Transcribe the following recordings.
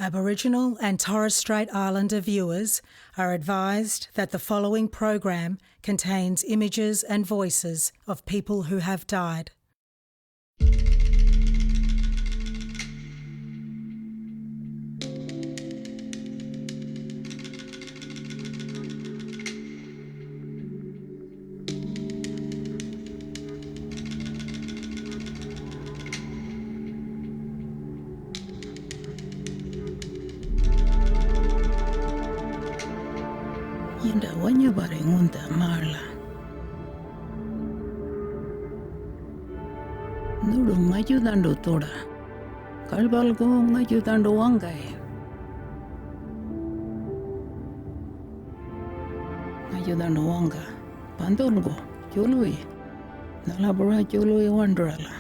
Aboriginal and Torres Strait Islander viewers are advised that the following program contains images and voices of people who have died. Yenda wanya bare ngunda marla. Nuru ngayudando toda. Kalbalgo ngayudando wangai. Ngayudando wanga. Pandolgo, jului. Nalabura jului wandrala.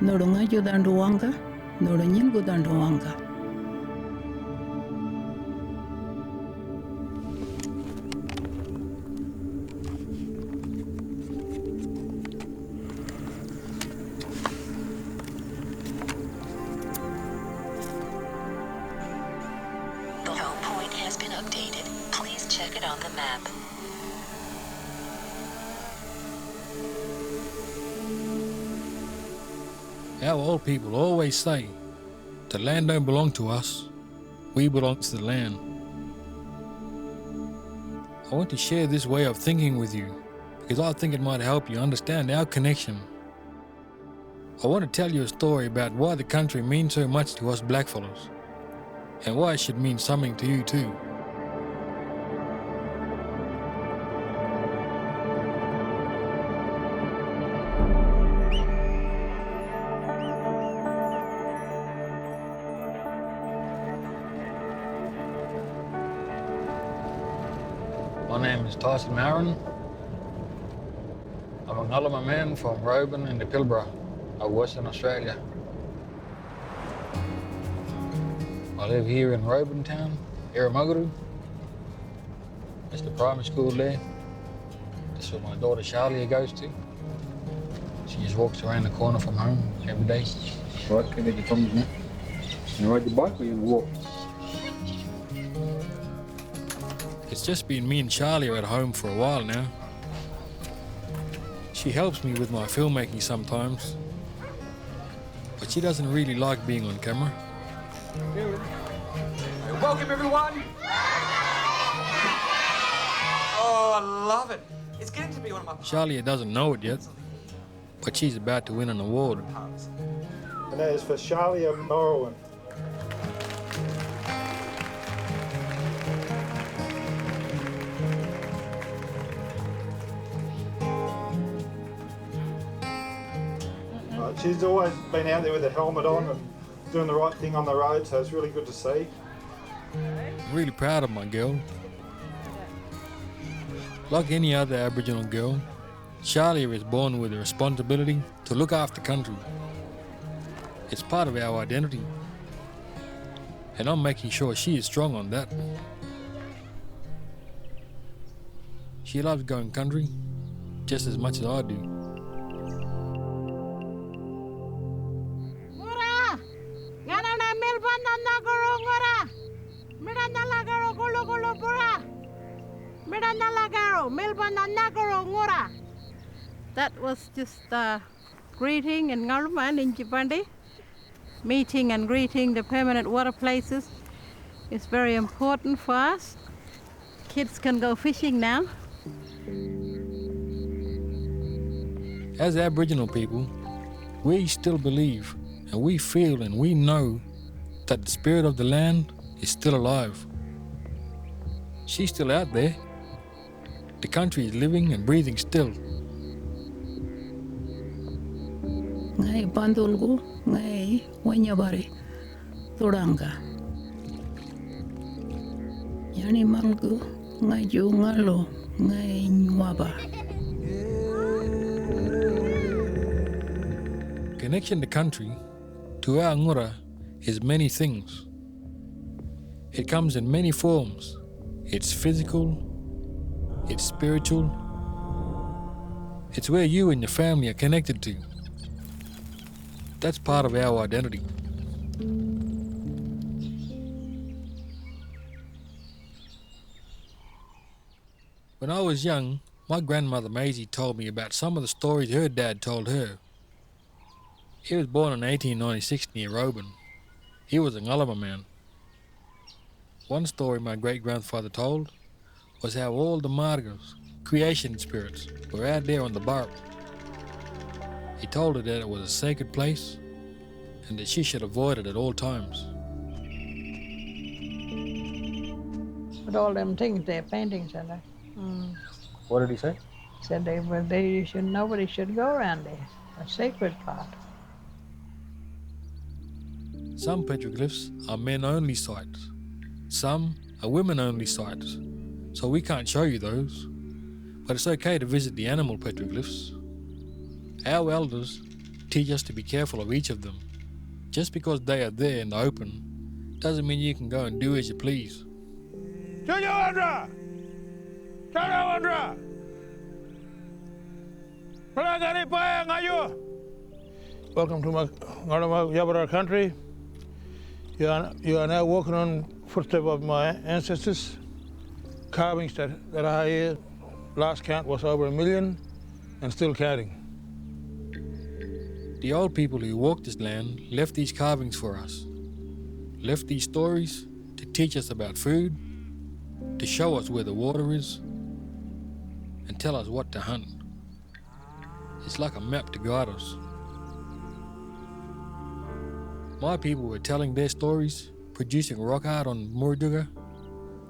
Nuru ngayudando wanga. Noro nyingo dando wanga. The home point has been updated. Please check it on the map. Our old people always say, the land don't belong to us, we belong to the land. I want to share this way of thinking with you because I think it might help you understand our connection. I want to tell you a story about why the country means so much to us blackfellas and why it should mean something to you too. My name is Tyson Marin. I'm a Nullama man from Roban in the Pilbara of Western Australia. I live here in Roban town, Eremoguru. It's the primary school there. That's where my daughter Charlie goes to. She just walks around the corner from home every day. Right, can I get your thumbs now? You ride your bike or you walk? It's just been me and Charlie are at home for a while now. She helps me with my filmmaking sometimes, but she doesn't really like being on camera. Welcome everyone! Oh, I love it. It's getting to be one of my Charlie doesn't know it yet, but she's about to win an award. parts. And that is for Charlie of Norwin. She's always been out there with a helmet on and doing the right thing on the road, so it's really good to see. I'm really proud of my girl. Like any other Aboriginal girl, Charlie is born with a responsibility to look after country. It's part of our identity, and I'm making sure she is strong on that. She loves going country just as much as I do. That was just a greeting in Ngarma and in Jibandi. Meeting and greeting the permanent water places is very important for us. Kids can go fishing now. As Aboriginal people, we still believe and we feel and we know that the spirit of the land is still alive. She's still out there. The country is living and breathing still. Ngai pandulgu, ngai wanyabari, turanga. Yani malgu, ngai ju ngalo, ngai nwaba. Connection to country, to our ngura, is many things. It comes in many forms. It's physical, it's spiritual, it's where you and your family are connected to. That's part of our identity. When I was young, my grandmother Maisie told me about some of the stories her dad told her. He was born in 1896 near Roban. He was a Ngulama man. One story my great-grandfather told was how all the margas, creation spirits, were out there on the Burrup. He told her that it was a sacred place and that she should avoid it at all times. But all them things, they're paintings, and What did he say? said nobody should go around there. A sacred part. Some petroglyphs are men-only sites. Some are women-only sites. So we can't show you those. But it's okay to visit the animal petroglyphs. Our elders teach us to be careful of each of them. Just because they are there in the open doesn't mean you can go and do as you please. Welcome to my Yabara country. You are now walking on footsteps of my ancestors. Carvings that are here, last count was over 1 million and still counting. The old people who walked this land left these carvings for us, left these stories to teach us about food, to show us where the water is, and tell us what to hunt. It's like a map to guide us. My people were telling their stories, producing rock art on Murujuga,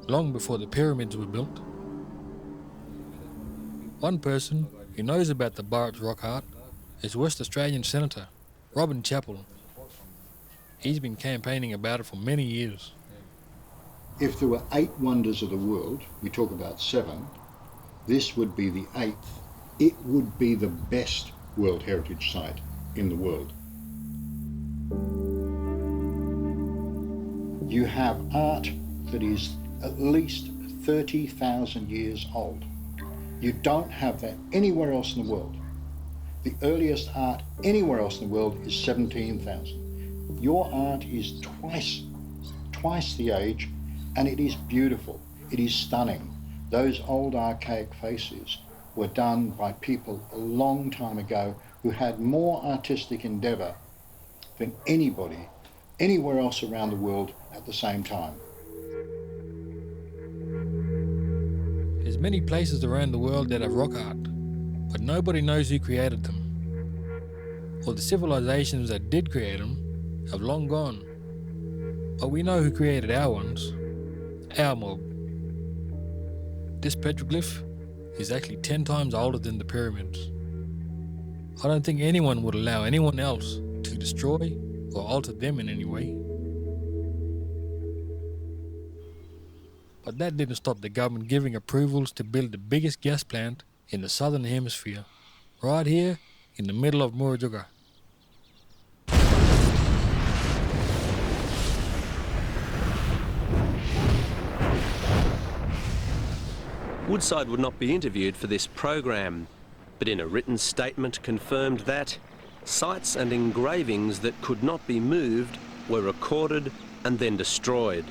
long before the pyramids were built. One person who knows about the Burrup's rock art is West Australian Senator Robin Chappell. He's been campaigning about it for many years. If there were 8 wonders of the world, we talk about 7, this would be the 8th. It would be the best World Heritage Site in the world. You have art that is at least 30,000 years old. You don't have that anywhere else in the world. The earliest art anywhere else in the world is 17,000. Your art is twice the age, and it is beautiful. It is stunning. Those old archaic faces were done by people a long time ago who had more artistic endeavour than anybody anywhere else around the world at the same time. There's many places around the world that have rock art, but nobody knows who created them. Or the civilizations that did create them have long gone. But we know who created our ones, our mob. This petroglyph is actually 10 times older than the pyramids. I don't think anyone would allow anyone else to destroy or alter them in any way. But that didn't stop the government giving approvals to build the biggest gas plant in the southern hemisphere, right here in the middle of Murujuga. Woodside would not be interviewed for this program, but in a written statement confirmed that sites and engravings that could not be moved were recorded and then destroyed.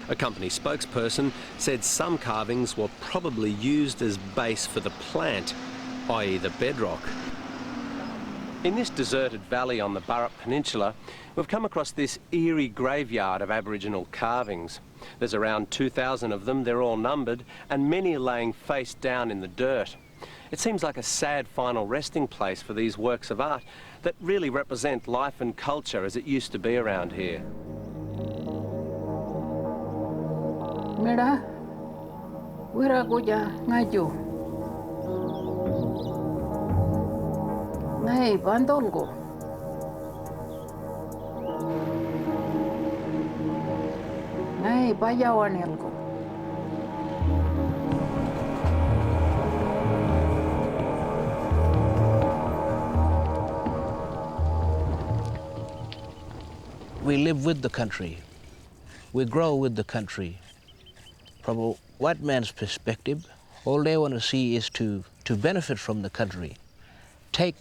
A company spokesperson said some carvings were probably used as base for the plant, i.e. the bedrock. In this deserted valley on the Burrup Peninsula, we've come across this eerie graveyard of Aboriginal carvings. There's around 2,000 of them, they're all numbered, and many are laying face down in the dirt. It seems like a sad final resting place for these works of art that really represent life and culture as it used to be around here. Mira, wira kuja ngaju. Ngai bandolgo. Ngai bayawanelgo. We live with the country. We grow with the country. From a white man's perspective, all they want to see is to benefit from the country. Take,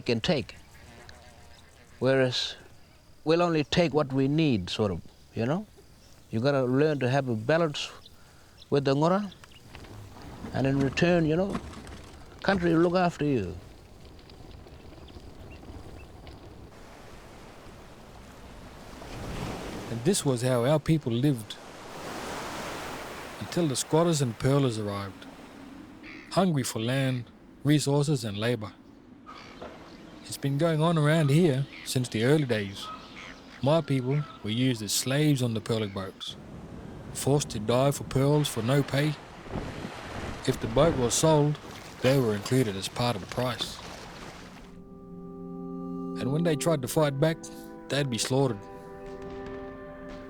and take. Whereas we'll only take what we need, sort of, you know? You gotta learn to have a balance with the ngora, and in return, you know, country will look after you. And this was how our people lived until the squatters and pearlers arrived, hungry for land, resources and labour. It's been going on around here since the early days. My people were used as slaves on the pearling boats, forced to dive for pearls for no pay. If the boat was sold, they were included as part of the price. And when they tried to fight back, they'd be slaughtered.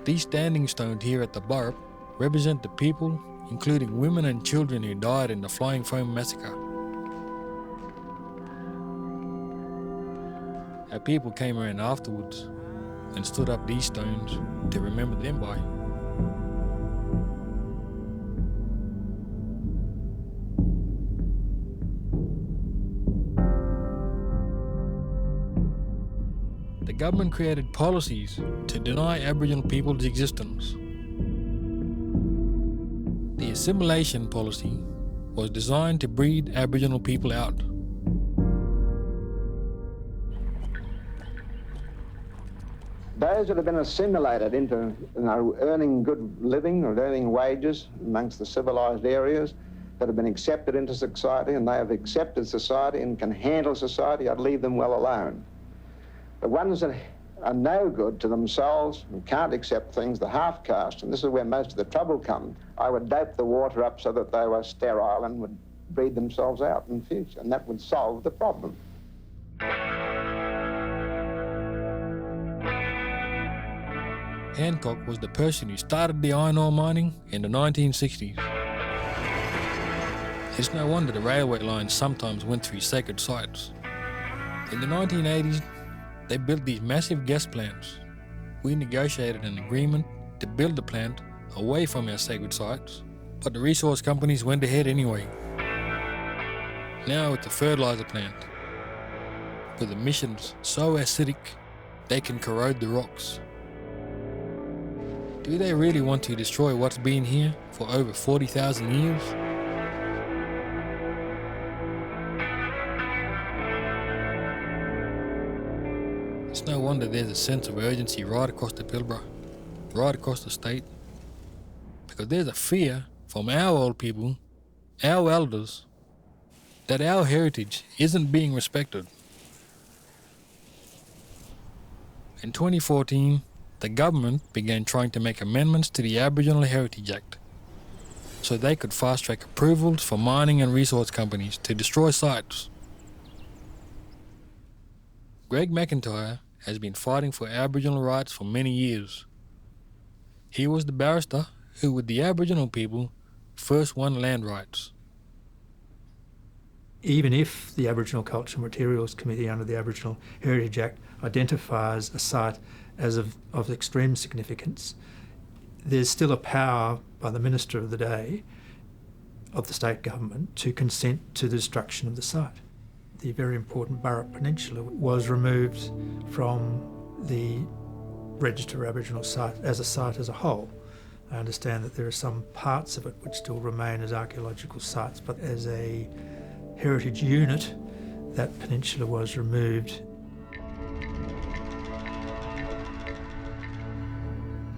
These standing stones here at the Burrup represent the people, including women and children who died in the Flying Foam massacre. Our people came around afterwards and stood up these stones to remember them by. The government created policies to deny Aboriginal people's existence. The assimilation policy was designed to breed Aboriginal people out. Those that have been assimilated into earning good living or earning wages amongst the civilised areas, that have been accepted into society, and they have accepted society and can handle society, I'd leave them well alone. The ones that are no good to themselves and can't accept things, the half-caste, and this is where most of the trouble comes, I would dope the water up so that they were sterile and would breed themselves out in the future, and that would solve the problem. Hancock was the person who started the iron ore mining in the 1960s. It's no wonder the railway lines sometimes went through sacred sites. In the 1980s, they built these massive gas plants. We negotiated an agreement to build the plant away from our sacred sites, but the resource companies went ahead anyway. Now it's a fertilizer plant, with emissions so acidic they can corrode the rocks. Do they really want to destroy what's been here for over 40,000 years? It's no wonder there's a sense of urgency right across the Pilbara, right across the state, because there's a fear from our old people, our elders, that our heritage isn't being respected. In 2014, the government began trying to make amendments to the Aboriginal Heritage Act so they could fast-track approvals for mining and resource companies to destroy sites. Greg McIntyre has been fighting for Aboriginal rights for many years. He was the barrister who, with the Aboriginal people, first won land rights. Even if the Aboriginal Cultural Materials Committee under the Aboriginal Heritage Act identifies a site as of extreme significance, there's still a power by the Minister of the day of the state government to consent to the destruction of the site. The very important Burrup Peninsula was removed from the Register of Aboriginal Site as a site as a whole. I understand that there are some parts of it which still remain as archaeological sites, but as a heritage unit, that peninsula was removed.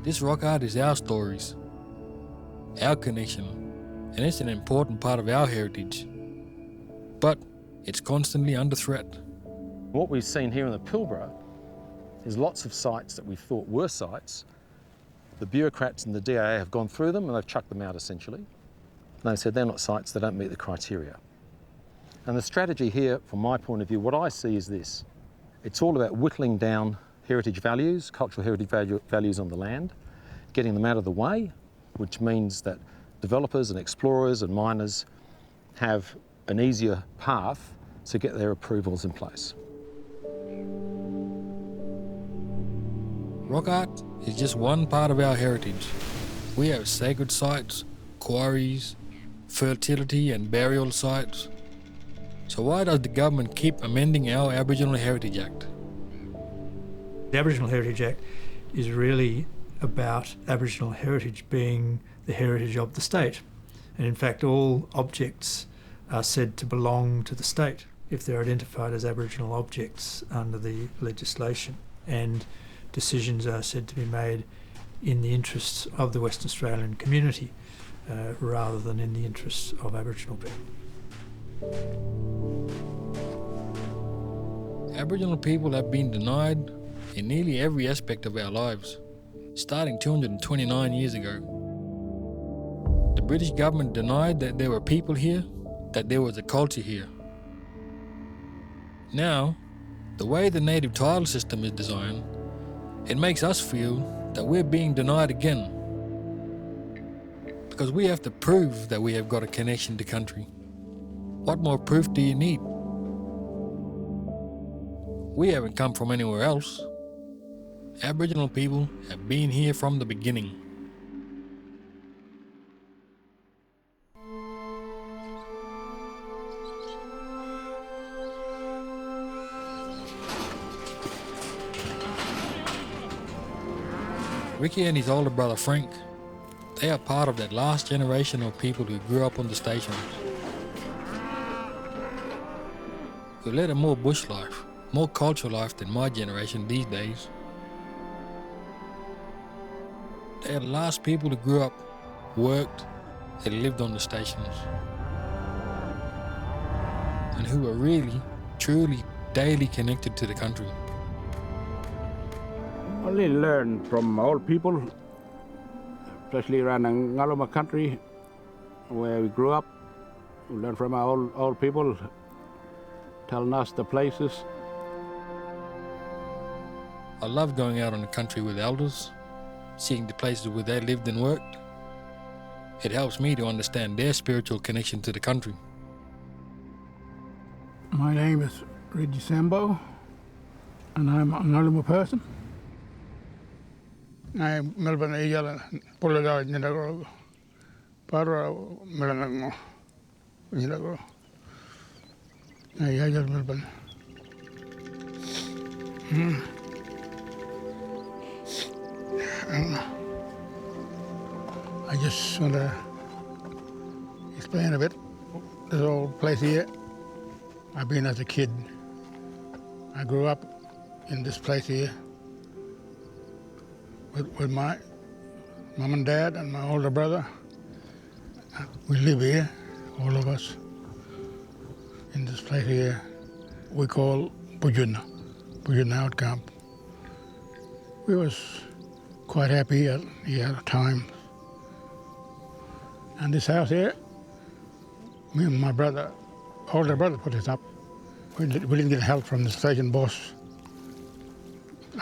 This rock art is our stories, our connection, and it's an important part of our heritage. But it's constantly under threat. What we've seen here in the Pilbara is lots of sites that we thought were sites. The bureaucrats and the DAA have gone through them and they've chucked them out essentially. And they've said they're not sites, they don't meet the criteria. And the strategy here, from my point of view, what I see is this. It's all about whittling down heritage values, cultural heritage values on the land, getting them out of the way, which means that developers and explorers and miners have an easier path to get their approvals in place. Rock art is just one part of our heritage. We have sacred sites, quarries, fertility and burial sites. So why does the government keep amending our Aboriginal Heritage Act? The Aboriginal Heritage Act is really about Aboriginal heritage being the heritage of the state. And in fact, all objects are said to belong to the state if they're identified as Aboriginal objects under the legislation. And decisions are said to be made in the interests of the Western Australian community rather than in the interests of Aboriginal people. Aboriginal people have been denied in nearly every aspect of our lives, starting 229 years ago. The British government denied that there were people here, that there was a culture here. Now, the way the native title system is designed, it makes us feel that we're being denied again. Because we have to prove that we have got a connection to country. What more proof do you need? We haven't come from anywhere else. Aboriginal people have been here from the beginning. Ricky and his older brother Frank, they are part of that last generation of people who grew up on the stations, who led a more bush life, more cultural life than my generation these days. They are the last people who grew up, worked, and lived on the stations, and who are really, truly, daily connected to the country. Only learn from old people, especially around the Ngarluma country where we grew up. We learn from our old people, telling us the places. I love going out on the country with elders, seeing the places where they lived and worked. It helps me to understand their spiritual connection to the country. My name is Reggie Sambo, and I'm a Ngarluma person. I'm Melbourne Ejala, Polada Ninago, Para Melango, Ninago. I Melbourne. I just want to explain a bit. This old place here, I've been as a kid. I grew up in this place here with my mom and dad and my older brother. We live here, all of us, in this place here we call Bujuna Out Camp. We was quite happy at the time. And this house here, me and my brother, older brother put it up. We didn't get help from the station boss.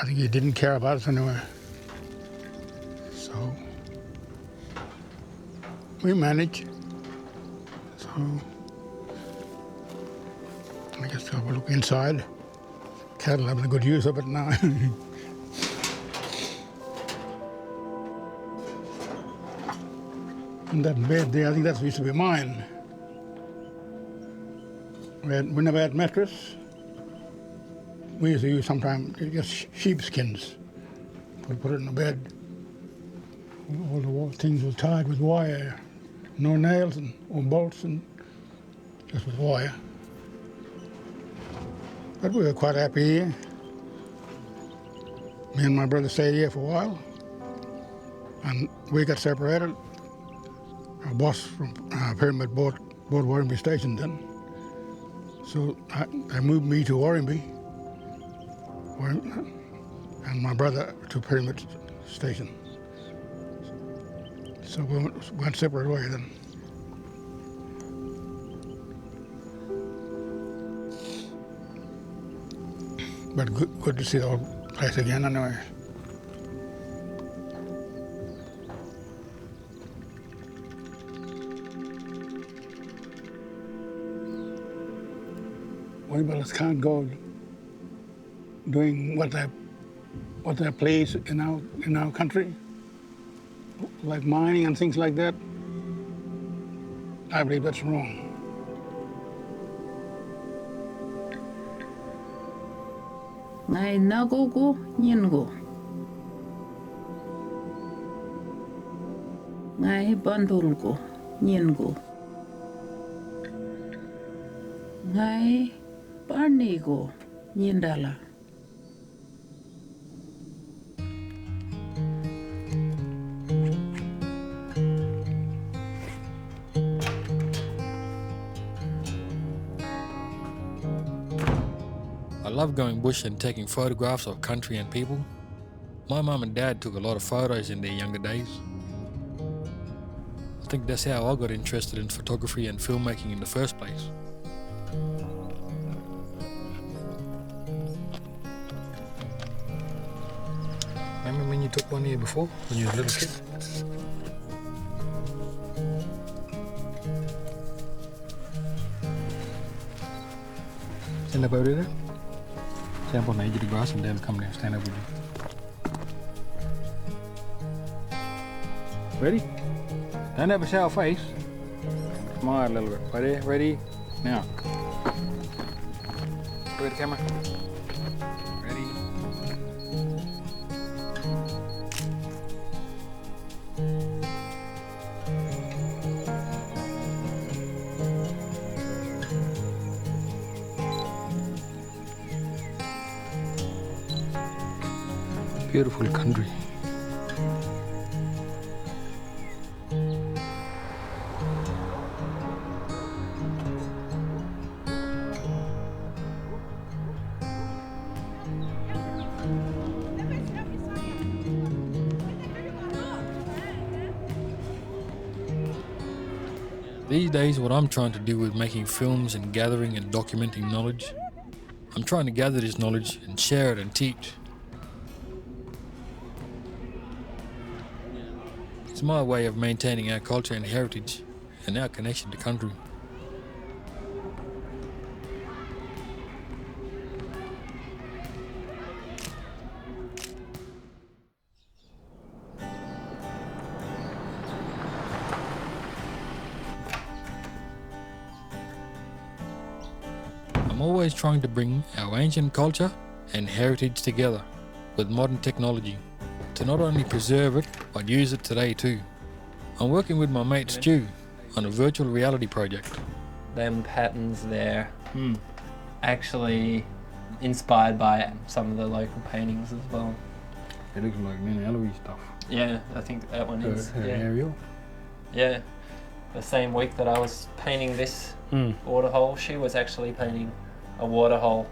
I think he didn't care about us anyway. So we managed. So I guess I'll look inside. Cattle having a good use of it now. And that bed there, I think that used to be mine. We never had mattress. We used to use sometimes just sheepskins. We put it in the bed. All the things were tied with wire. No nails or bolts, and just with wire. But we were quite happy here. Me and my brother stayed here for a while. And we got separated. Our boss from Pyramid bought Warrambie Station then. So they moved me to Warrambie, and my brother to Pyramid Station. So we went separate ways then. But good to see the old place again anyway. Weibelers can't go doing what they please in our country, like mining and things like that. I believe that's wrong. Ngai nagogo nyingo. Ngai bandulgo nyingo. Ngai parnigo nyindala. I love going bush and taking photographs of country and people. My mum and dad took a lot of photos in their younger days. I think that's how I got interested in photography and filmmaking in the first place. Remember when you took one here before, when you were a little kid? Stand up over there. Stand up on the edge of the grass and Dad will come there and stand up with you. Ready? Don't have a sour face. Smile a little bit. Ready? Ready? Now. Go to the camera. Ready? Beautiful country. These days, what I'm trying to do with making films and gathering and documenting knowledge, I'm trying to gather this knowledge and share it and teach. It's my way of maintaining our culture and heritage and our connection to country. I'm always trying to bring our ancient culture and heritage together with modern technology to not only preserve it, but use it today too. I'm working with my mate Stu on a virtual reality project. Them patterns there actually inspired by some of the local paintings as well. It looks like Nina Eloise stuff. Yeah, I think that one is. Her yeah. aerial. Yeah, the same week that I was painting this waterhole, she was actually painting a waterhole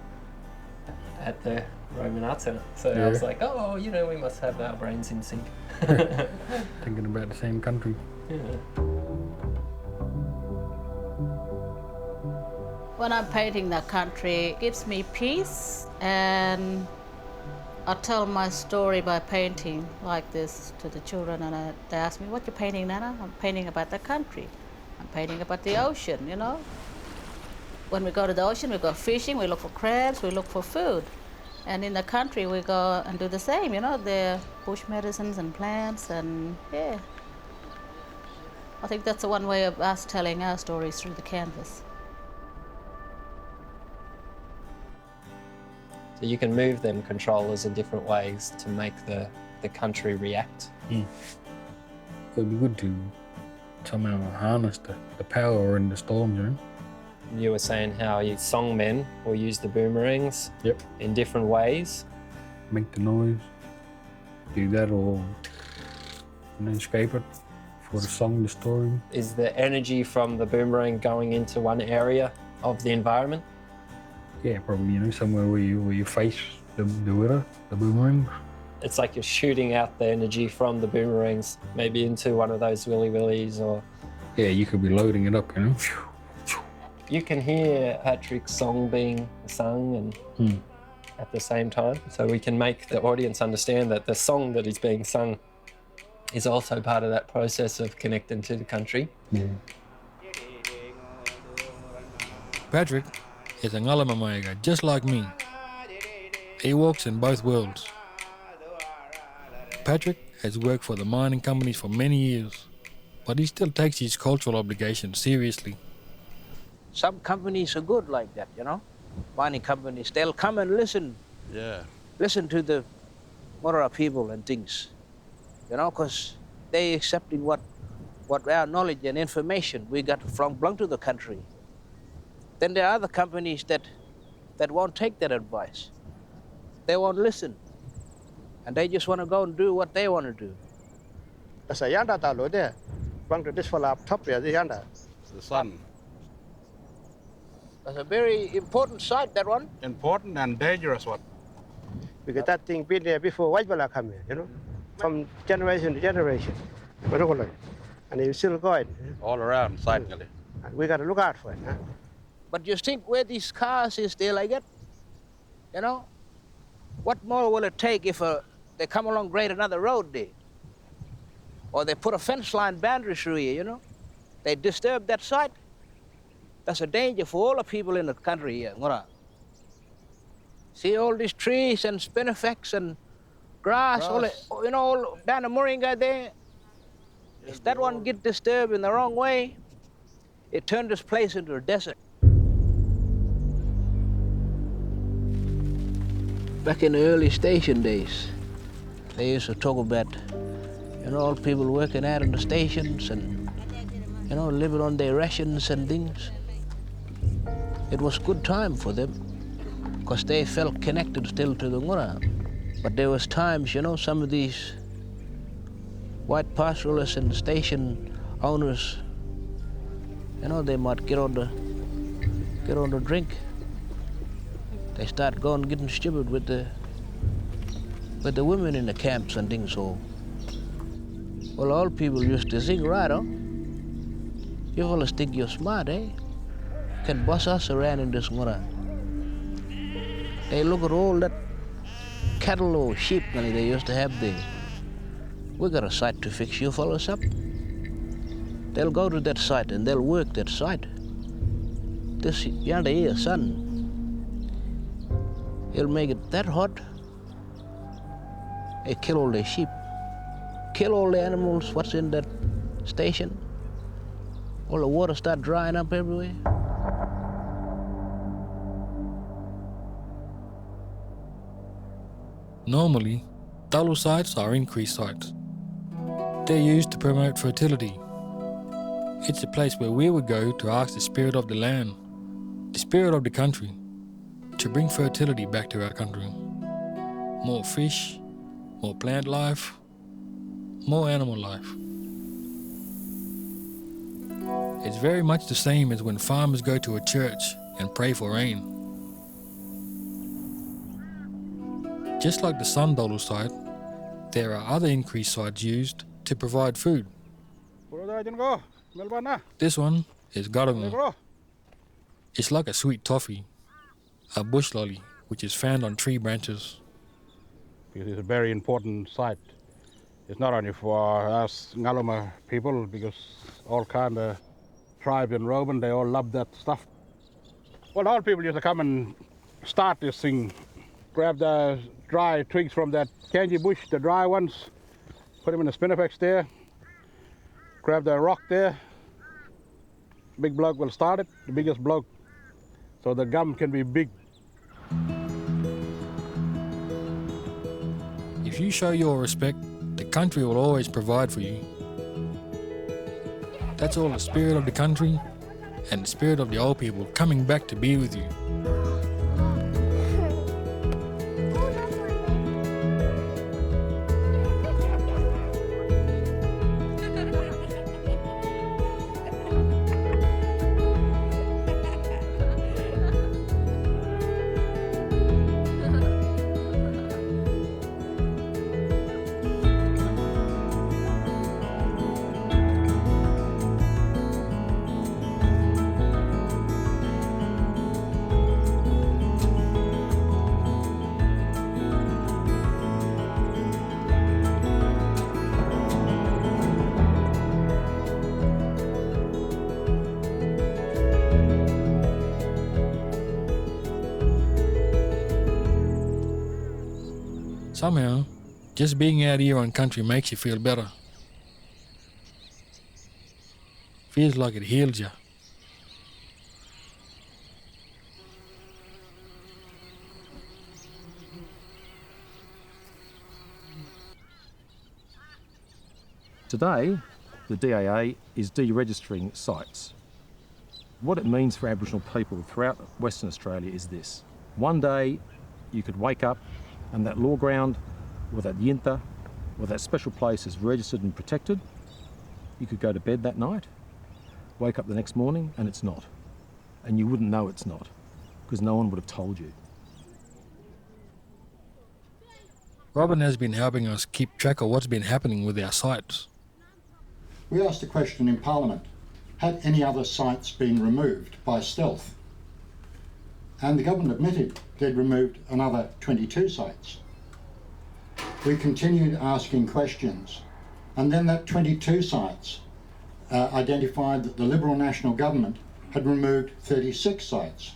at the Roman Art Centre. So I was like, oh, you know, we must have our brains in sync. Thinking about the same country. Yeah. When I'm painting the country, it gives me peace, and I tell my story by painting like this to the children, and they ask me, what you painting, Nana? I'm painting about the country. I'm painting about the ocean, you know. When we go to the ocean, we go fishing, we look for crabs, we look for food. And in the country, we go and do the same, you know, the bush medicines and plants, and yeah. I think that's the one way of us telling our stories through the canvas. So you can move them controllers in different ways to make the country react. It'd be good to somehow harness the power in the storms, you know? You were saying how your songmen will use the boomerangs in different ways. Make the noise, do that, or and then scrape it for the song, the story. Is the energy from the boomerang going into one area of the environment? Yeah, probably, you know, somewhere where you face the weather, the boomerang. It's like you're shooting out the energy from the boomerangs, maybe into one of those willy willies or... Yeah, you could be loading it up, you know. You can hear Patrick's song being sung and at the same time. So we can make the audience understand that the song that is being sung is also part of that process of connecting to the country. Yeah. Patrick is a Ngalamamayaga just like me. He walks in both worlds. Patrick has worked for the mining companies for many years, but he still takes his cultural obligations seriously. Some companies are good like that, you know. Mining companies, they'll come and listen Yeah. Listen to the Mora people and things, you know, because they accepting what our knowledge and information we got from belong to the country. Then there are other companies that won't take that advice. They won't listen. And they just want to go and do what they want to do. The sun. That's a very important site, that one. Important and dangerous one. Because that thing been there before white fella come here, you know, from generation to generation. And it's still going. All around, silently. And we got to look out for it. Huh? But you think where these cars is there like it? You know? What more will it take if they come along grade another road there? Or they put a fence line boundary through here, you know? They disturb that site. That's a danger for all the people in the country here, Ngora. See all these trees and spinifex and grass. All all down the Moringa there. If that one get disturbed in the wrong way, it turned this place into a desert. Back in the early station days, they used to talk about, all people working out in the stations and, living on their rations and things. It was good time for them, because they felt connected still to the Ngora. But there was times, some of these white pastoralists and station owners, they might get on the drink. They start going getting stupid with the women in the camps and things. So, well, all people used to think, right, you fellas think you're smart, eh? Can boss us around in this Ngora. They look at all that cattle or sheep money they used to have there. We got a site to fix you fellas up. They'll go to that site and they'll work that site. This yonder here, son, he'll make it that hot. They kill all their sheep, kill all the animals, what's in that station. All the water start drying up everywhere. Normally, Dalu sites are increase sites. They're used to promote fertility. It's a place where we would go to ask the spirit of the land, the spirit of the country, to bring fertility back to our country. More fish, more plant life, more animal life. It's very much the same as when farmers go to a church and pray for rain. Just like the Sun Dalu site, there are other increase sites used to provide food. This one is Garunga. It's like a sweet toffee, a bush lolly, which is found on tree branches. Because it's a very important site. It's not only for us Ngaluma people, because all kind of tribes in Roman, they all love that stuff. Well, all people used to come and start this thing, grab the dry twigs from that kanji bush, the dry ones, put them in the spinifex there, grab the rock there, big bloke will start it, the biggest bloke, so the gum can be big. If you show your respect, the country will always provide for you. That's all the spirit of the country and the spirit of the old people coming back to be with you. Somehow, just being out here on country makes you feel better. Feels like it heals you. Today, the DAA is deregistering sites. What it means for Aboriginal people throughout Western Australia is this. One day, you could wake up and that law ground, or that yinta, or that special place is registered and protected. You could go to bed that night, wake up the next morning, and it's not. And you wouldn't know it's not, because no one would have told you. Robin has been helping us keep track of what's been happening with our sites. We asked a question in Parliament. Had any other sites been removed by stealth? And the government admitted they'd removed another 22 sites. We continued asking questions, and then that 22 sites identified that the Liberal National Government had removed 36 sites.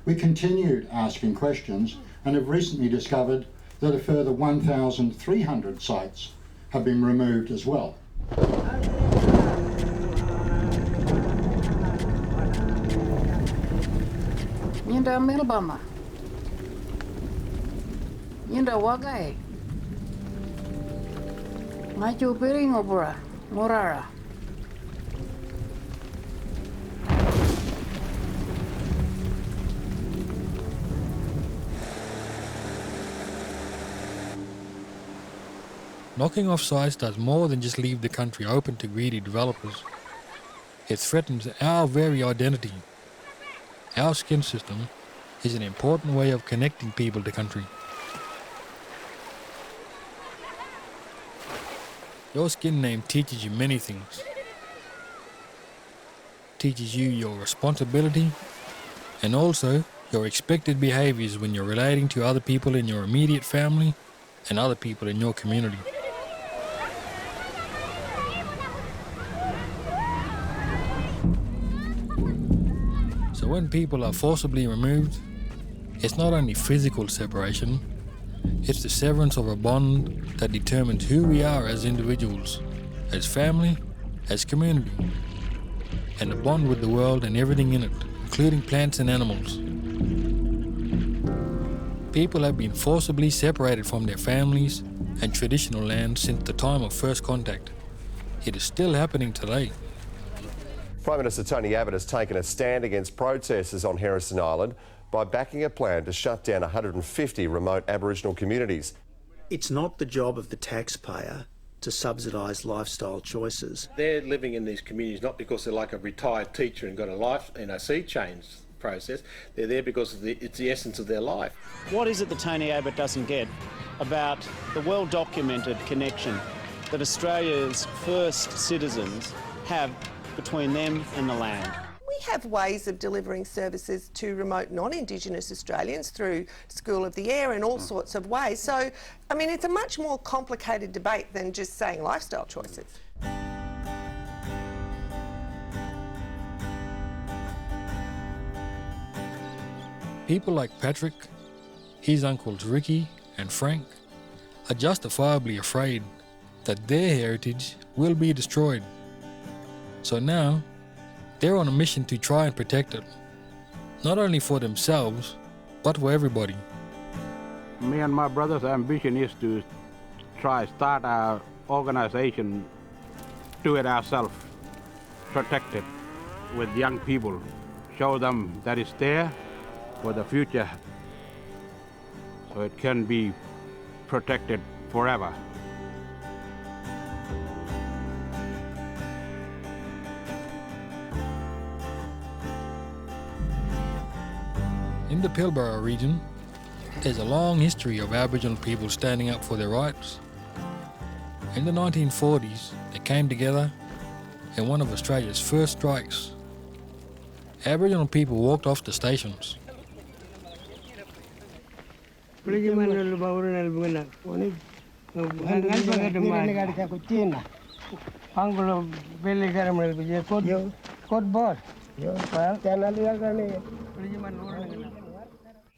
We continued asking questions and have recently discovered that a further 1,300 sites have been removed as well. Nyinda Melbama. Nyinda Wagai. Machu Piringobura. Morara. Knocking off sites does more than just leave the country open to greedy developers. It threatens our very identity. Our skin system is an important way of connecting people to country. Your skin name teaches you many things. Teaches you your responsibility and also your expected behaviours when you're relating to other people in your immediate family and other people in your community. So when people are forcibly removed, it's not only physical separation, it's the severance of a bond that determines who we are as individuals, as family, as community, and a bond with the world and everything in it, including plants and animals. People have been forcibly separated from their families and traditional lands since the time of first contact. It is still happening today. Prime Minister Tony Abbott has taken a stand against protesters on Harrison Island by backing a plan to shut down 150 remote Aboriginal communities. It's not the job of the taxpayer to subsidise lifestyle choices. They're living in these communities not because they're like a retired teacher and got a life, sea change process. They're there because it's the essence of their life. What is it that Tony Abbott doesn't get about the well-documented connection that Australia's first citizens have between them and the land? We have ways of delivering services to remote non-Indigenous Australians through School of the Air and all sorts of ways. So, I mean, it's a much more complicated debate than just saying lifestyle choices. People like Patrick, his uncles Ricky and Frank, are justifiably afraid that their heritage will be destroyed. So now, they're on a mission to try and protect it, not only for themselves, but for everybody. Me and my brother's ambition is to try start our organization, do it ourselves, protect it with young people, show them that it's there for the future, so it can be protected forever. In the Pilbara region, there's a long history of Aboriginal people standing up for their rights. In the 1940s, they came together in one of Australia's first strikes. Aboriginal people walked off the stations.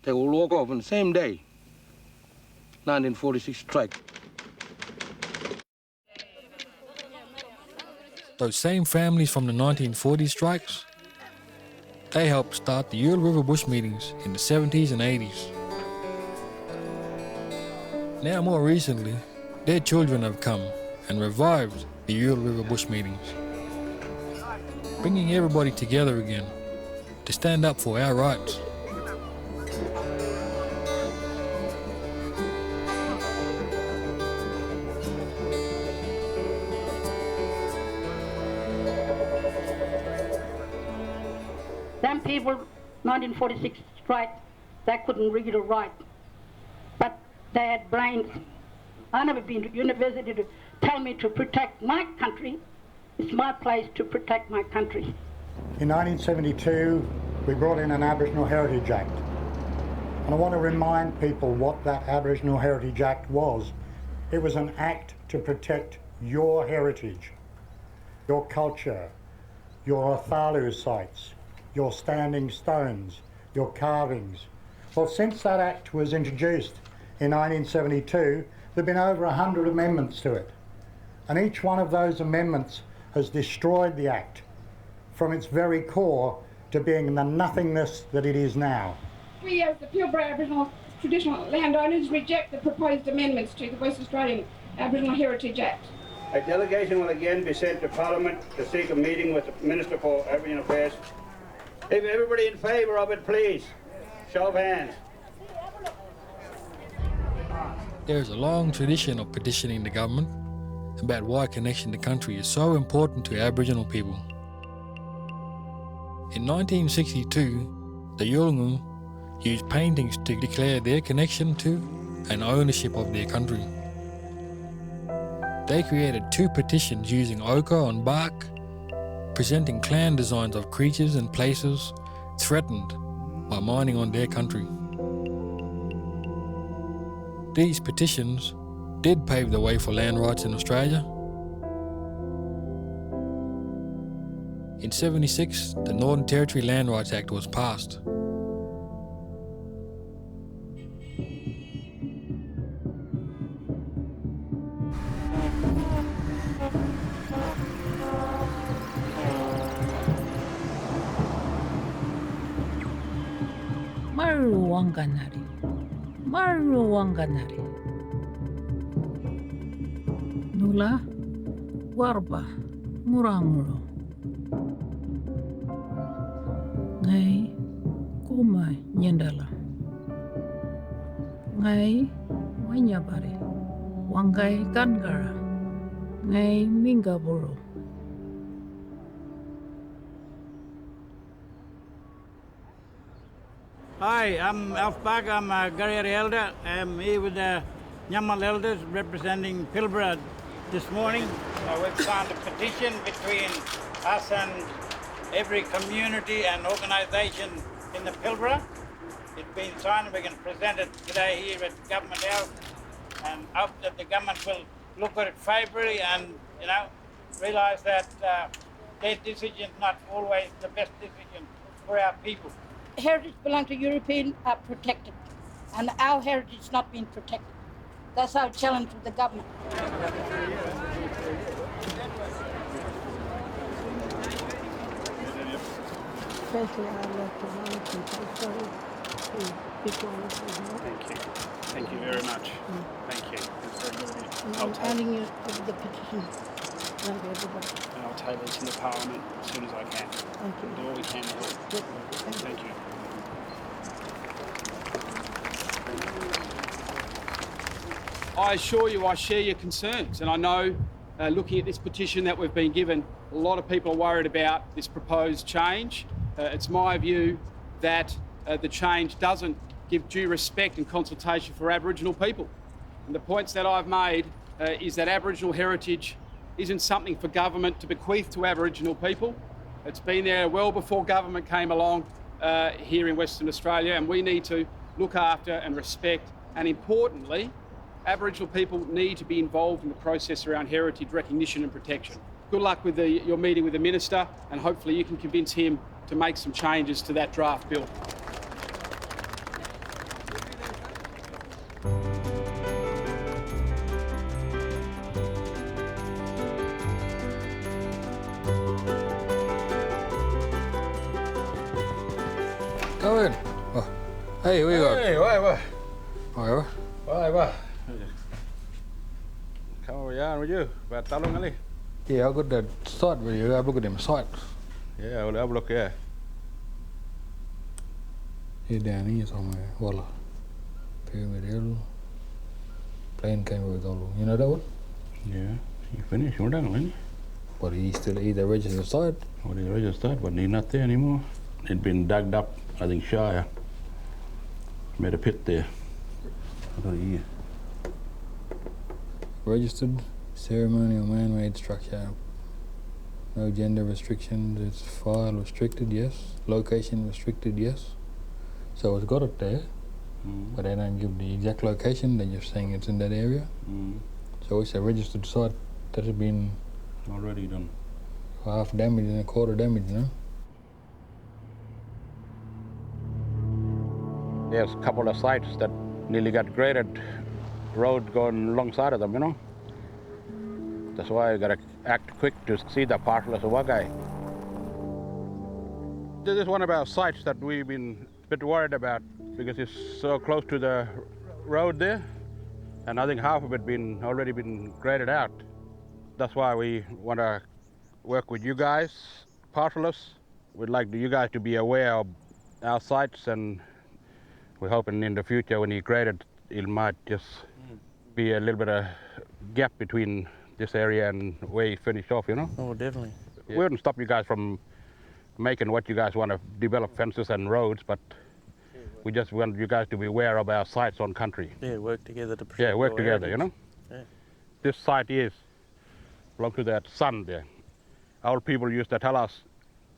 They will walk off on the same day, 1946 strike. Those same families from the 1940 strikes, they helped start the Eel River Bush meetings in the 70s and 80s. Now more recently, their children have come and revived the Eel River Bush meetings, bringing everybody together again to stand up for our rights. Them people, 1946 strike, they couldn't read or write, but they had brains. I never been to university to tell me to protect my country. It's my place to protect my country. In 1972, we brought in an Aboriginal Heritage Act. And I want to remind people what that Aboriginal Heritage Act was. It was an act to protect your heritage, your culture, your Athalu sites, your standing stones, your carvings. Well, since that act was introduced in 1972, there have been over 100 amendments to it. And each one of those amendments has destroyed the act from its very core to being the nothingness that it is now. We as the Pilbara Aboriginal traditional landowners reject the proposed amendments to the West Australian Aboriginal Heritage Act. A delegation will again be sent to Parliament to seek a meeting with the Minister for Aboriginal Affairs. If everybody in favour of it, please, show of hands. There is a long tradition of petitioning the government about why connection to country is so important to Aboriginal people. In 1962, the Yolngu used paintings to declare their connection to and ownership of their country. They created 2 petitions using ochre on bark, presenting clan designs of creatures and places threatened by mining on their country. These petitions did pave the way for land rights in Australia. In '76, the Northern Territory Land Rights Act was passed. Maru wanganari. Nula warba nguranguro. Ngai kuma nyendala. Ngai wanyabari. Wangai gangara. Ngai mingaburo. Hi, I'm Alf Bach. I'm a Garrieri elder. I'm here with the Nyamal elders representing Pilbara this morning. We've signed a petition between us and every community and organisation in the Pilbara. It's been signed and we're going to present it today here at Government House and hope that the government will look at it favourably and, you know, realise that their decision is not always the best decision for our people. Heritage belong to European are protected, and our heritage is not being protected. That's our challenge with the government. Especially I'd like to know people Thank you. Thank you very much. Thank you. I'm handing you the petition. And I'll table it to the Parliament as soon as I can. Thank you. Do all we can to help. Thank you. I assure you I share your concerns, and I know, looking at this petition that we've been given, a lot of people are worried about this proposed change. It's my view that the change doesn't give due respect and consultation for Aboriginal people. And the points that I've made is that Aboriginal heritage isn't something for government to bequeath to Aboriginal people. It's been there well before government came along here in Western Australia, and we need to look after and respect, and importantly, Aboriginal people need to be involved in the process around heritage recognition and protection. Good luck with your meeting with the Minister, and hopefully you can convince him to make some changes to that draft bill. Go in. Oh. Hey, where you going? Hey, why? Where? Why? Come over here with you. But how long, Ali? Yeah, I got that site where you have a look at them sites. Yeah, we'll have a look here. Here down here somewhere. Voila. Pyramid Hill. Plane came with all. You know that one? Yeah, he finished. We're done, isn't he? But he still either registered site. Well, he registered, but he's not there anymore. It'd been dug up, I think, Shire. Made a pit there. About a year. Registered ceremonial man-made structure. No gender restrictions. It's file restricted, yes. Location restricted, yes. So it's got it there, but they don't give the exact location. They're just saying it's in that area. So it's a registered site that has been already done. Half damage and a quarter damage, you know. There's a couple of sites that nearly got graded, road going alongside of them, you know. That's why you gotta act quick to see the parcels of Wagai. This is one of our sites that we've been a bit worried about because it's so close to the road there, and I think half of it already been graded out. That's why we want to work with you guys, parcellers. We'd like you guys to be aware of our sites, and we're hoping in the future when you grade it, it might just be a little bit of gap between this area and where you finish off, you know? Oh, definitely. We wouldn't stop you guys from making what you guys want to develop, fences and roads, but we just want you guys to be aware of our sites on country. Yeah, work together to protect. Yeah, work our together, heritage. you know? Yeah. This site belongs to that son there. Our people used to tell us,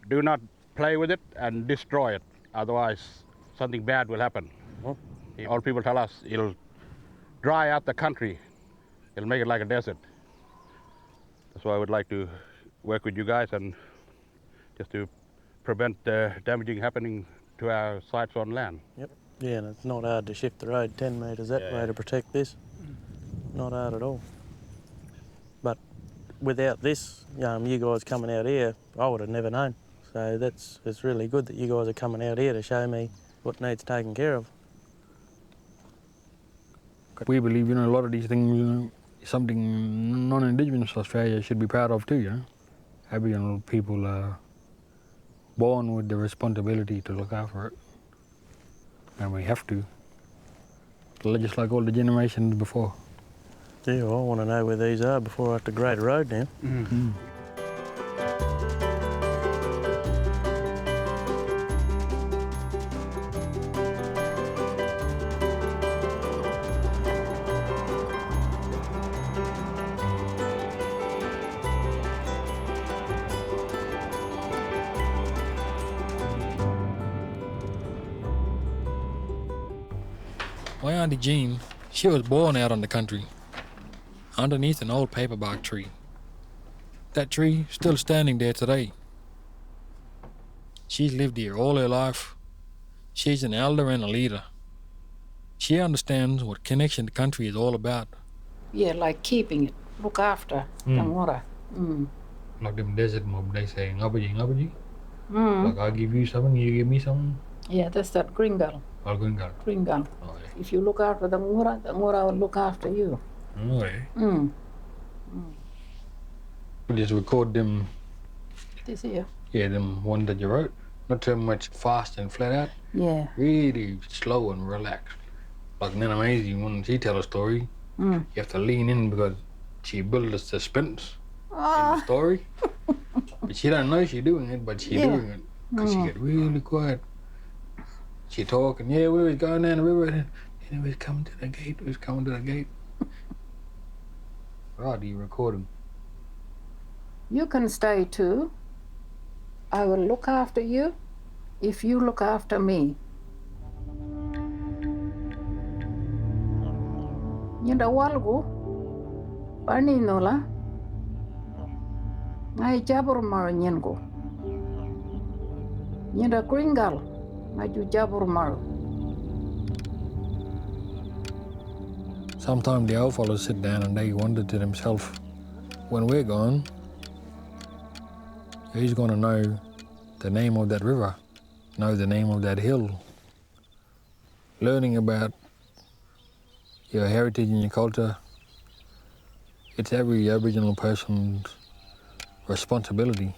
do not play with it and destroy it, otherwise something bad will happen. Our people tell us it'll dry out the country, it'll make it like a desert. That's why I would like to work with you guys and just to prevent damaging happening to our sites on land. Yep. Yeah, and it's not hard to shift the road 10 metres that way to protect this. Not hard at all. But without this, you guys coming out here, I would have never known. So it's really good that you guys are coming out here to show me what needs taken care of. We believe, a lot of these things, is something non-Indigenous Australia should be proud of too, Aboriginal people are born with the responsibility to look after it. And we have to. Just like all the generations before. Yeah, well, I want to know where these are before I have to grade a road now. My Auntie Jean, she was born out on the country, underneath an old paperbark tree. That tree still standing there today. She's lived here all her life. She's an elder and a leader. She understands what connection to country is all about. Yeah, like keeping it, look after the water. Like them desert mob, they say, ngabaji. Like I give you something, you give me something. Yeah, that's that Gringal. Oh, Gringal. Gringal. Oh, yeah. If you look after the water will look after you. Oh, yeah. We just record them. This here. Yeah, them one that you wrote. Not too much fast and flat out. Yeah. Really slow and relaxed. Like Nana Maisie, when she tell a story, you have to lean in because she builds the suspense in the story. But she don't know she's doing it, but she's doing it. Because she get really quiet. She talking, we was going down the river, and we was coming to the gate, Right, you recording? You can stay too. I will look after you if you look after me. Nyinda walgu, pani nola, ngai jabur mar nyengo. Nyinda Gringal, maju jabur mar. Sometimes the old fellows sit down and they wonder to themselves, when we're gone, who's going to know the name of that river, know the name of that hill? Learning about your heritage and your culture It's every Aboriginal person's responsibility.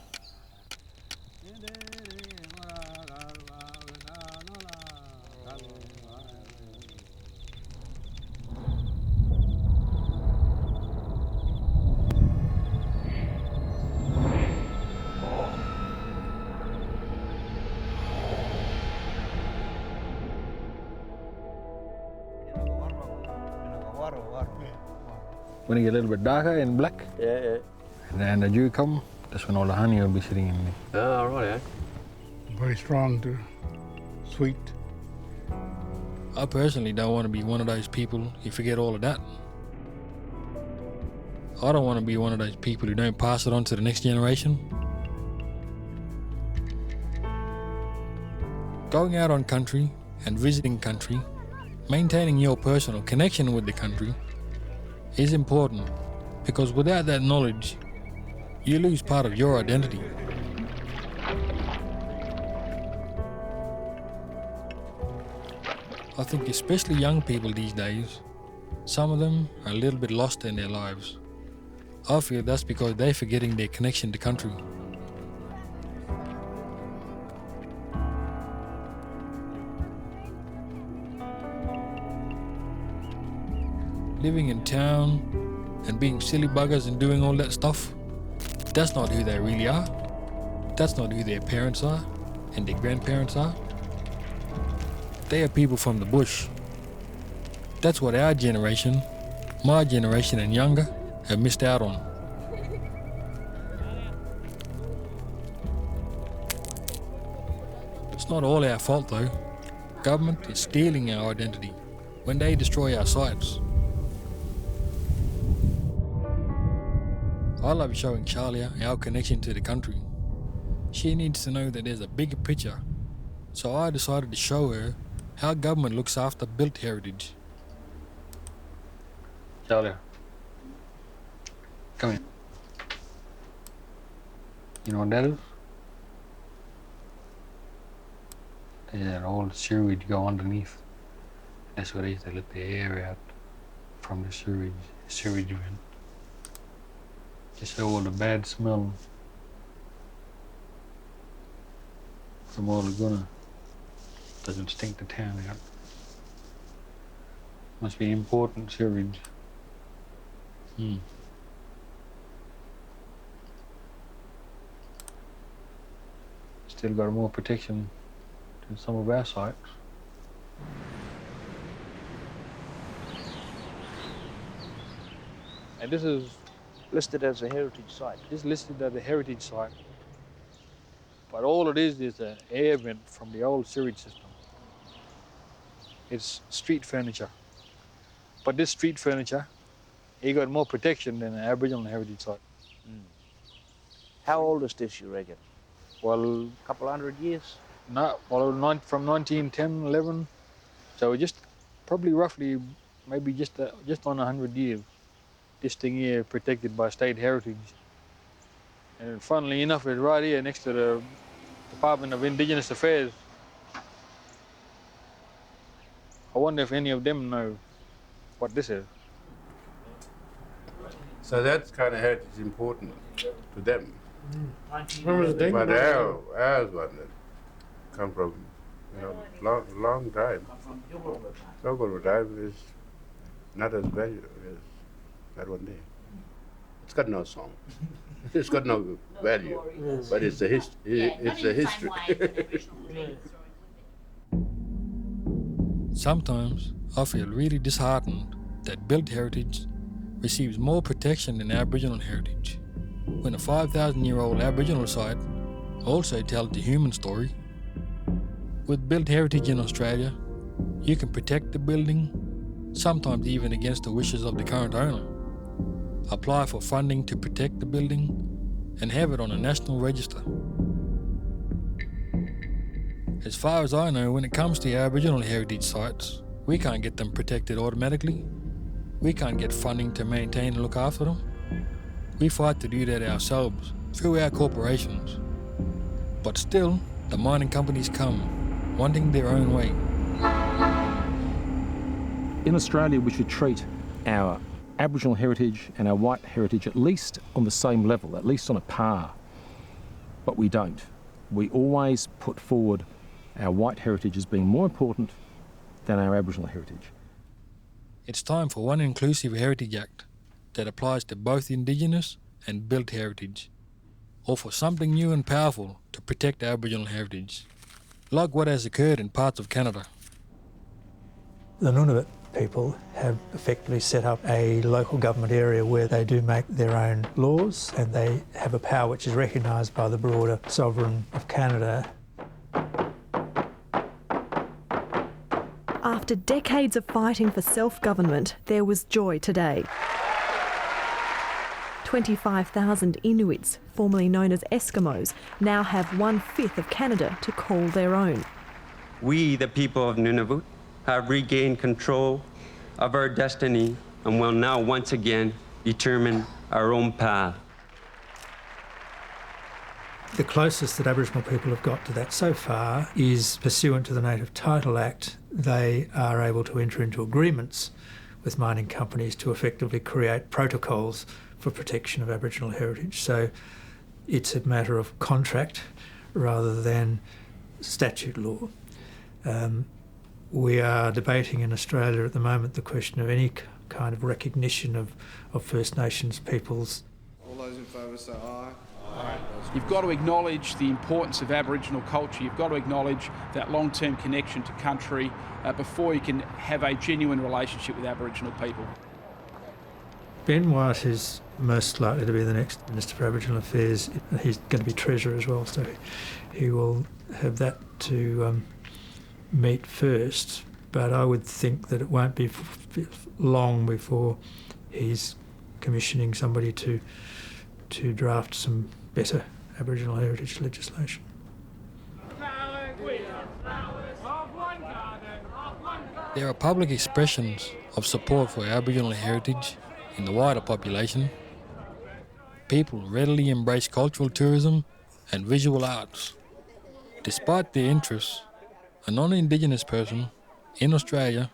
When it get a little bit darker and black, and the dew come, that's when all the honey will be sitting in there. Oh, right, eh? Very strong, sweet. I personally don't want to be one of those people who forget all of that. I don't want to be one of those people who don't pass it on to the next generation. Going out on country and visiting country, maintaining your personal connection with the country is important, because without that knowledge, you lose part of your identity. I think especially young people these days, some of them are a little bit lost in their lives. I feel that's because they're forgetting their connection to country. Living in town and being silly buggers and doing all that stuff, that's not who they really are. That's not who their parents are and their grandparents are. They are people from the bush. That's what our generation, my generation and younger, have missed out on. It's not all our fault though. Government is stealing our identity when they destroy our sites. I love showing Charlia our connection to the country. She needs to know that there's a bigger picture, so I decided to show her how government looks after built heritage. Charlia, come here. You know what that is? There's that old sewage go underneath. That's where they used to let the air out from the sewage vent. Just all the bad smell from all the gunner doesn't stink the town out. Must be important sewage. Still got more protection than some of our sites. And this is listed as a heritage site. It's listed as a heritage site. But all it is an air vent from the old sewage system. It's street furniture. But this street furniture, it got more protection than an Aboriginal heritage site. How old is this, you reckon? Well, a couple hundred years? No, well, from 1910, 11. So just probably roughly, maybe just on 100 years. This thing here protected by state heritage. And funnily enough, it's right here next to the Department of Indigenous Affairs. I wonder if any of them know what this is. So that kind of heritage is important to them. But ours wasn't. Come from, long time. Local time is not as valuable as that one there. It's got no song. It's got no value, but it's a history. Sometimes I feel really disheartened that built heritage receives more protection than Aboriginal heritage, when a 5,000-year-old Aboriginal site also tells the human story. With built heritage in Australia, you can protect the building, sometimes even against the wishes of the current owner. Apply for funding to protect the building and have it on a national register. As far as I know, when it comes to Aboriginal heritage sites, we can't get them protected automatically. We can't get funding to maintain and look after them. We fight to do that ourselves, through our corporations. But still, the mining companies come, wanting their own way. In Australia, we should treat our Aboriginal heritage and our white heritage at least on the same level, at least on a par. But we don't. We always put forward our white heritage as being more important than our Aboriginal heritage. It's time for one inclusive Heritage Act that applies to both Indigenous and built heritage, or for something new and powerful to protect Aboriginal heritage, like what has occurred in parts of Canada. The Nunavut people have effectively set up a local government area where they do make their own laws, and they have a power which is recognised by the broader sovereign of Canada. After decades of fighting for self-government, there was joy today. 25,000 Inuits, formerly known as Eskimos, now have 1/5 of Canada to call their own. We, the people of Nunavut, have regained control of our destiny and will now once again determine our own path. The closest that Aboriginal people have got to that so far is pursuant to the Native Title Act. They are able to enter into agreements with mining companies to effectively create protocols for protection of Aboriginal heritage. So it's a matter of contract rather than statute law. We are debating in Australia at the moment the question of any kind of recognition of First Nations peoples. All those in favour say aye. Aye. You've got to acknowledge the importance of Aboriginal culture. You've got to acknowledge that long-term connection to country before you can have a genuine relationship with Aboriginal people. Ben White is most likely to be the next Minister for Aboriginal Affairs. He's going to be Treasurer as well, so he will have that to meet first. But I would think that it won't be long before he's commissioning somebody to draft some better Aboriginal heritage legislation. There are public expressions of support for Aboriginal heritage in the wider population. People readily embrace cultural tourism and visual arts. Despite their interests, a non-Indigenous person in Australia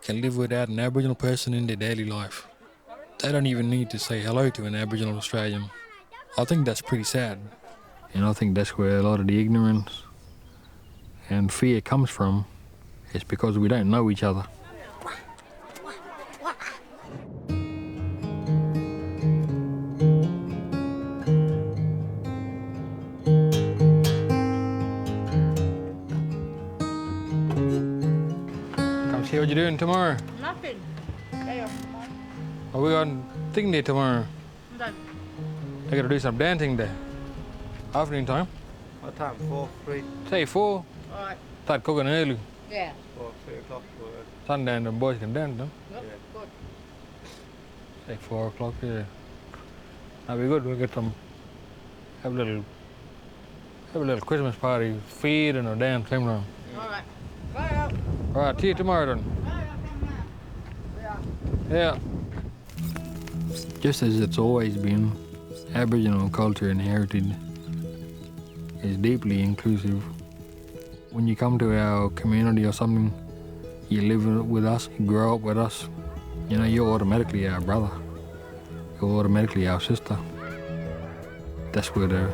can live without an Aboriginal person in their daily life. They don't even need to say hello to an Aboriginal Australian. I think that's pretty sad. And I think that's where a lot of the ignorance and fear comes from. It's because we don't know each other. Come see what you're doing tomorrow. Nothing. Day off tomorrow. Are we on thing day tomorrow? Done. I gotta do some dancing there. Afternoon time. What time? 4, 3? Say 4. Alright. Start cooking early. Yeah. 4, 3 o'clock. Sundown, the boys can dance, no? Yep. Good. Say 4 o'clock, yeah. That'll be good. We'll get some, have a little Christmas party, feed and a dance, same time. Alright. Bye. All right, see you tomorrow then. Yeah. Just as it's always been, Aboriginal culture and heritage is deeply inclusive. When you come to our community or something, you live with us, you grow up with us, you know, you're automatically our brother. You're automatically our sister. That's where the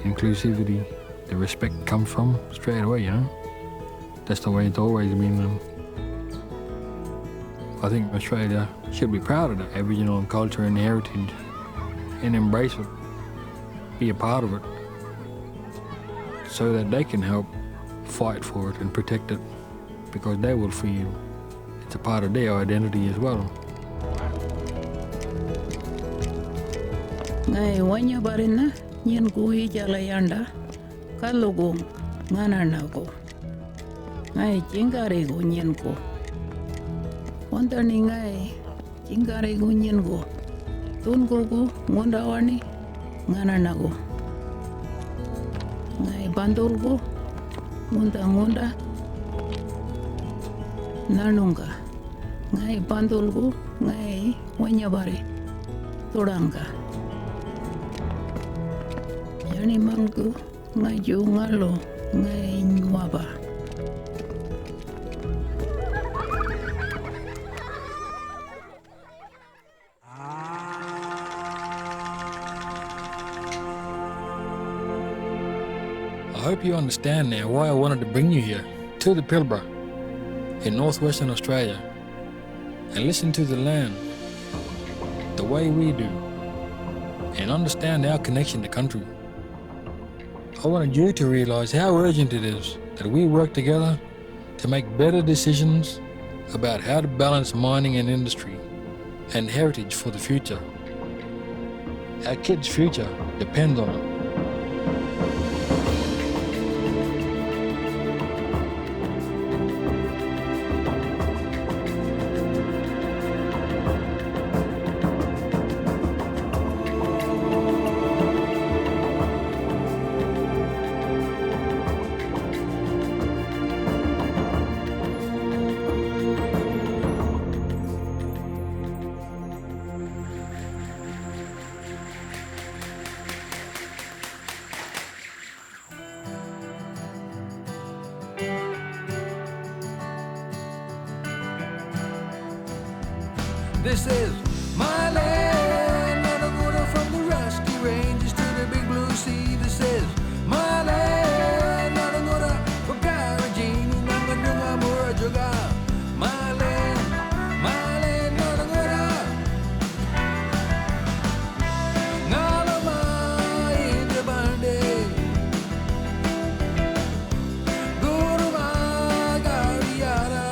inclusivity, the respect comes from straight away, you know. That's the way it's always been. I think Australia should be proud of the Aboriginal culture and heritage and embrace it, be a part of it, so that they can help fight for it and protect it, because they will feel it's a part of their identity as well. Ngai wanya barina nyen kui jala yanda kalugo ngana ko ngai chingare go nyen ko wanda ni ngai chingare go nyen go tun go ngonda wani ngana nago ngai bandol go ngonda nanunga ngai bandol go ngai wanya bare toranga yani mangu ngai ju ngalo ngai nyuaba. hope you understand now why I wanted to bring you here, to the Pilbara, in northwestern Australia, and listen to the land the way we do, and understand our connection to country. I wanted you to realise how urgent it is that we work together to make better decisions about how to balance mining and industry and heritage for the future. Our kids' future depends on it. This is my land, Nanagura, from the Rusty Ranges to the big blue sea. This is my land, Nanagura, from Karajini, Nanganunga, Murajaga. My land, Nanagura. Nalama in the bande, Guruma Gariara.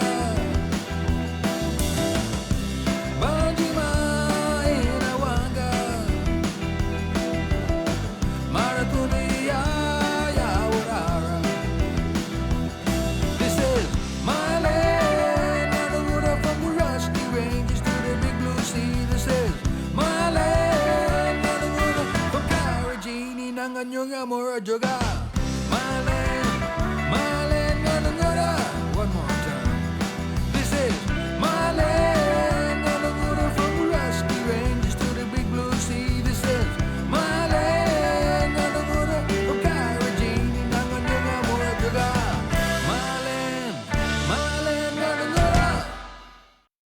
Nyunga mora joga.